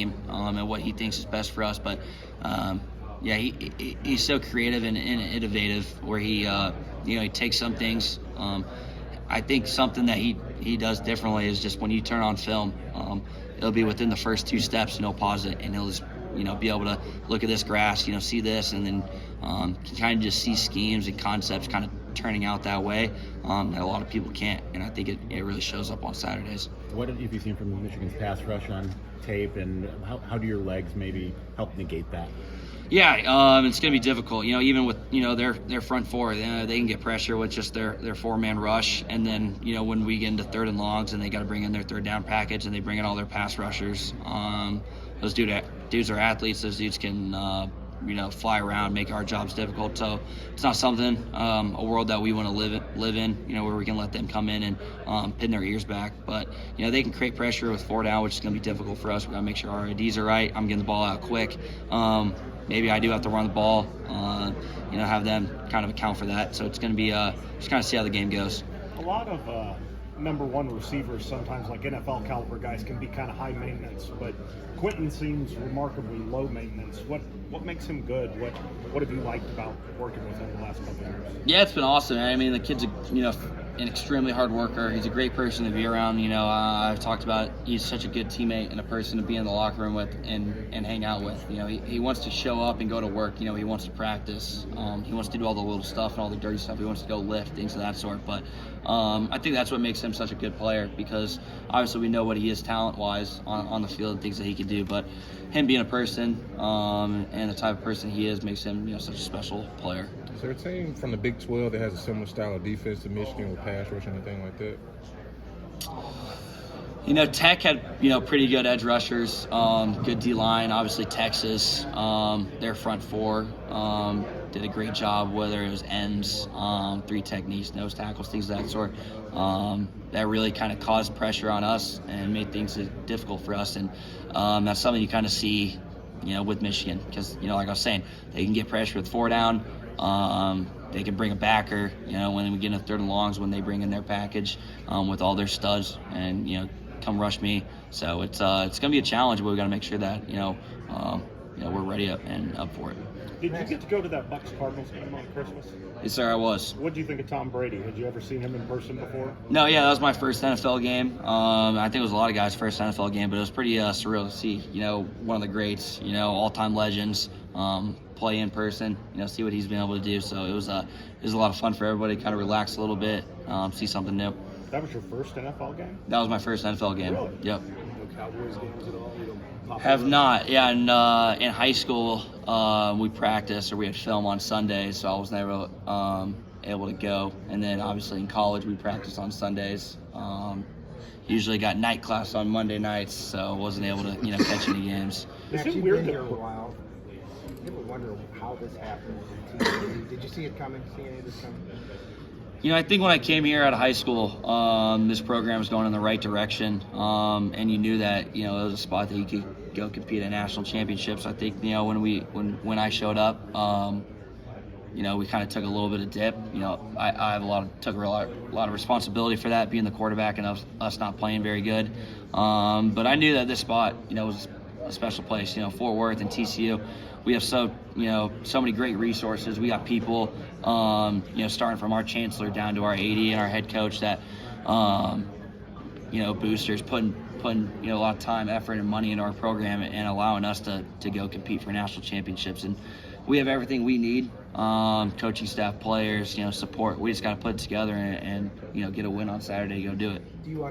and what he thinks is best for us. But yeah, he's so creative and innovative where he he takes some things. I think something that he does differently is just when you turn on film, it'll be within the first 2 steps and he'll pause it and he'll just be able to look at this grass, see this, and then kind of just see schemes and concepts kind of turning out that way that a lot of people can't, and I think it really shows up on Saturdays. What have you seen from Michigan's pass rush on tape, and how do your legs maybe help negate that? Yeah, it's going to be difficult. Even with their front four, they can get pressure with just their 4-man rush, and then when we get into 3rd and longs and they got to bring in their 3rd down package and they bring in all their pass rushers. Those dudes are athletes. Those dudes can fly around, make our jobs difficult. So it's not something a world that we want to live in. Where we can let them come in and pin their ears back. But they can create pressure with 4 down, which is going to be difficult for us. We got to make sure our IDs are right. I'm getting the ball out quick. Maybe I do have to run the ball, have them kind of account for that. So it's going to be just kind of see how the game goes. A lot of number 1 receivers, sometimes like NFL caliber guys, can be kind of high maintenance, but Quentin seems remarkably low maintenance. What makes him good? What have you liked about working with him the last couple of years? Yeah, it's been awesome. I mean, the kid's an extremely hard worker. He's a great person to be around. I've talked about it. He's such a good teammate and a person to be in the locker room with and hang out with. He wants to show up and go to work. He wants to practice. He wants to do all the little stuff and all the dirty stuff. He wants to go lift, things of that sort. But I think that's what makes him such a good player, because obviously we know what he is talent-wise on the field and things that he can do. But him being a person and the type of person he is makes him such a special player. Is there a team from the Big 12 that has a similar style of defense to Michigan with pass rush or anything like that? Tech had pretty good edge rushers, good D-line. Obviously Texas, their front 4 did a great job, whether it was ends, 3 techniques, nose tackles, things of that sort. That really kind of caused pressure on us and made things difficult for us. And that's something you kind of see, with Michigan, because like I was saying, they can get pressure with 4 down. They can bring a backer, when we get into 3rd and longs, when they bring in their package with all their studs and come rush me. So it's going to be a challenge, but we got to make sure that we're ready and up for it. Did you get to go to that Bucs Cardinals game on Christmas? Yes, sir, I was. What do you think of Tom Brady? Had you ever seen him in person before? No, yeah, that was my first NFL game. I think it was a lot of guys' first NFL game, but it was pretty surreal to see, one of the greats, all-time legends, play in person, see what he's been able to do. So it was a lot of fun for everybody, kind of relax a little bit, see something new. That was your first NFL game? That was my first NFL game. Really? Yep. No Cowboys games at all? Have not. Yeah, and in high school, we practiced or we had film on Sundays, so I was never able to go. And then obviously in college, we practiced on Sundays. Usually got night class on Monday nights, so I wasn't able to catch any games. Is Max, it weird been that here a while? You ever wonder how this happened? Did you see it coming? See any of this coming? I think when I came here out of high school, this program was going in the right direction, and you knew that it was a spot that you could go compete at national championships. I think when I showed up, we kind of took a little bit of dip. I have took a lot of responsibility for that, being the quarterback and us not playing very good. But I knew that this spot, was a special place. Fort Worth and TCU, we have so many great resources. We got people, starting from our chancellor down to our AD and our head coach that, boosters putting a lot of time, effort, and money into our program and allowing us to go compete for national championships. And we have everything we need, coaching staff, players, support. We just got to put it together and get a win on Saturday to go do it. Do you